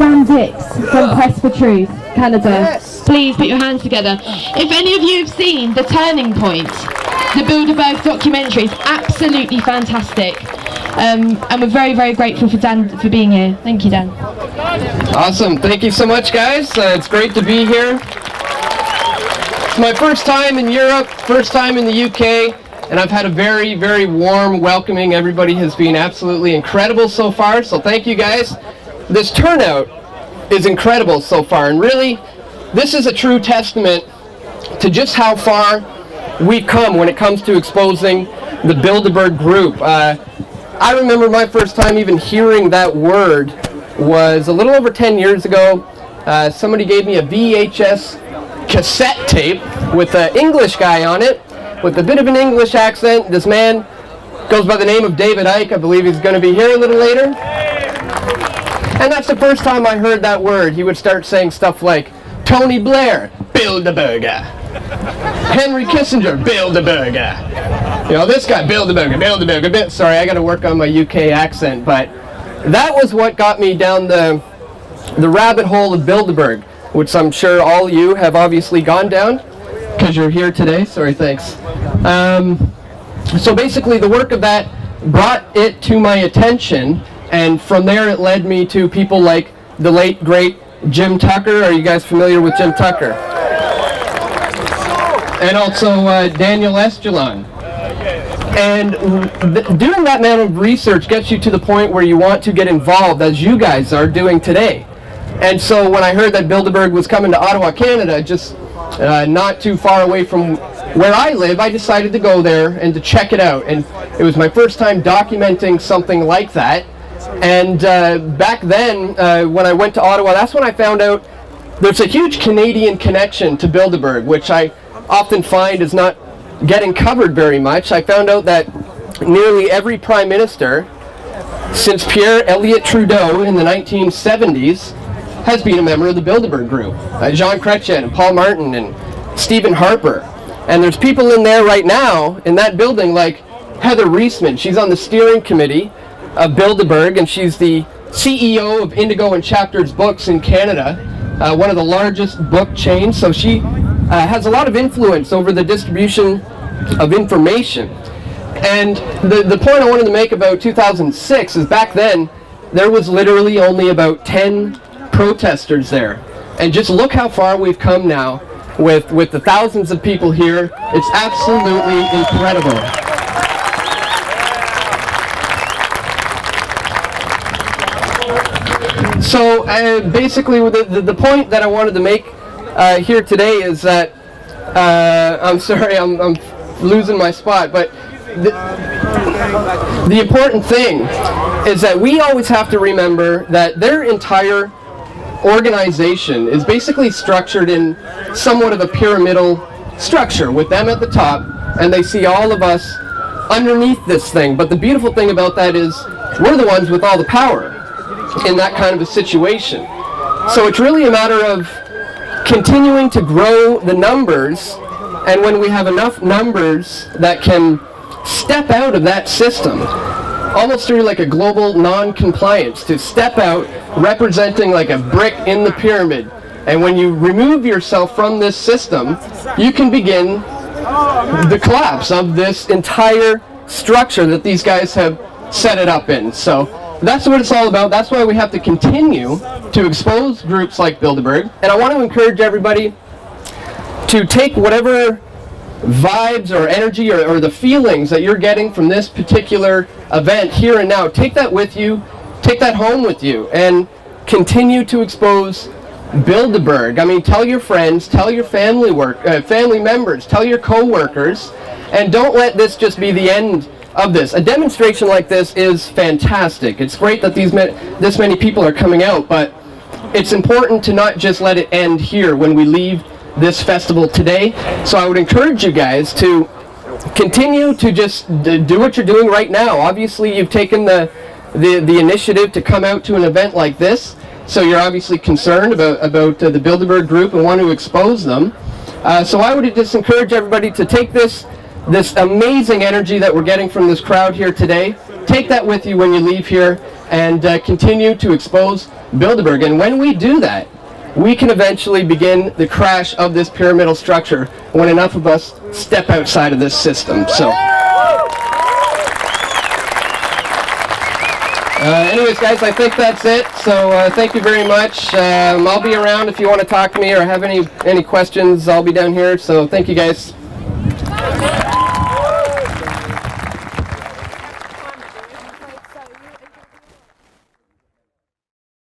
Stan Dix from Press for Truth, Canada. Yes. Please put your hands together. If any of you have seen The Turning Point, the Bilderberg documentary, is absolutely fantastic. And we're very, very grateful for Dan for being here. Thank you, Dan. Awesome. Thank you so much, guys. It's great to be here. It's my first time in Europe, first time in the UK, and I've had a very, very warm welcoming. Everybody has been absolutely incredible so far, so thank you, guys. This turnout is incredible so far, and really, this is a true testament to just how far we've come when it comes to exposing the Bilderberg group. I remember my first time even hearing that word was a little over 10 years ago. Somebody gave me a VHS cassette tape with an English guy on it, with a bit of an English accent. This man goes by the name of David Icke. I believe he's going to be here a little later. And that's the first time I heard that word. He would start saying stuff like, Tony Blair, Bilderberg. Henry Kissinger, Bilderberg. You know, this guy, Bilderberg. Sorry, I got to work on my UK accent, but that was what got me down the rabbit hole of Bilderberg, which I'm sure all you have obviously gone down, because you're here today. Sorry, thanks. So basically, the work of that brought it to my attention, and from there it led me to people like the late, great Jim Tucker. Are you guys familiar with Jim Tucker? And also Daniel Estulon. And doing that amount of research gets you to the point where you want to get involved, as you guys are doing today. And so when I heard that Bilderberg was coming to Ottawa, Canada, just not too far away from where I live, I decided to go there and to check it out. And it was my first time documenting something like that. And back then, when I went to Ottawa, that's when I found out there's a huge Canadian connection to Bilderberg, which I often find is not getting covered very much. I found out that nearly every prime minister since Pierre Elliott Trudeau in the 1970s has been a member of the Bilderberg group. Jean Chrétien and Paul Martin and Stephen Harper. And there's people in there right now in that building like Heather Reisman. She's on the steering committee of Bilderberg, and she's the CEO of Indigo and Chapters Books in Canada, one of the largest book chains. So she has a lot of influence over the distribution of information. And the point I wanted to make about 2006 is back then there was literally only about 10 protesters there. And just look how far we've come now with the thousands of people here. It's absolutely incredible. So basically the point that I wanted to make here today is that I'm sorry, I'm losing my spot, but the important thing is that we always have to remember that their entire organization is basically structured in somewhat of a pyramidal structure, with them at the top, and they see all of us underneath this thing. But the beautiful thing about that is we're the ones with all the power in that kind of a situation. So it's really a matter of continuing to grow the numbers, and when we have enough numbers that can step out of that system, almost through like a global non-compliance, to step out representing like a brick in the pyramid. And when you remove yourself from this system, you can begin the collapse of this entire structure that these guys have set it up in. So that's what it's all about. That's why we have to continue to expose groups like Bilderberg. And I want to encourage everybody to take whatever vibes or energy or the feelings that you're getting from this particular event here and now, take that with you, take that home with you, and continue to expose Bilderberg. I mean, tell your friends, tell your family members, tell your co-workers, and don't let this just be the end of this. A demonstration like this is fantastic. It's great that this many people are coming out, but it's important to not just let it end here when we leave this festival today. So I would encourage you guys to continue to just do what you're doing right now. Obviously, you've taken the initiative to come out to an event like this, so you're obviously concerned about the Bilderberg group and want to expose them. So I would just encourage everybody to take this amazing energy that we're getting from this crowd here today, take that with you when you leave here, and continue to expose Bilderberg. And when we do that, we can eventually begin the crash of this pyramidal structure when enough of us step outside of this system. So, anyways, guys, I think that's it. So thank you very much. I'll be around if you want to talk to me or have any questions. I'll be down here. So thank you, guys.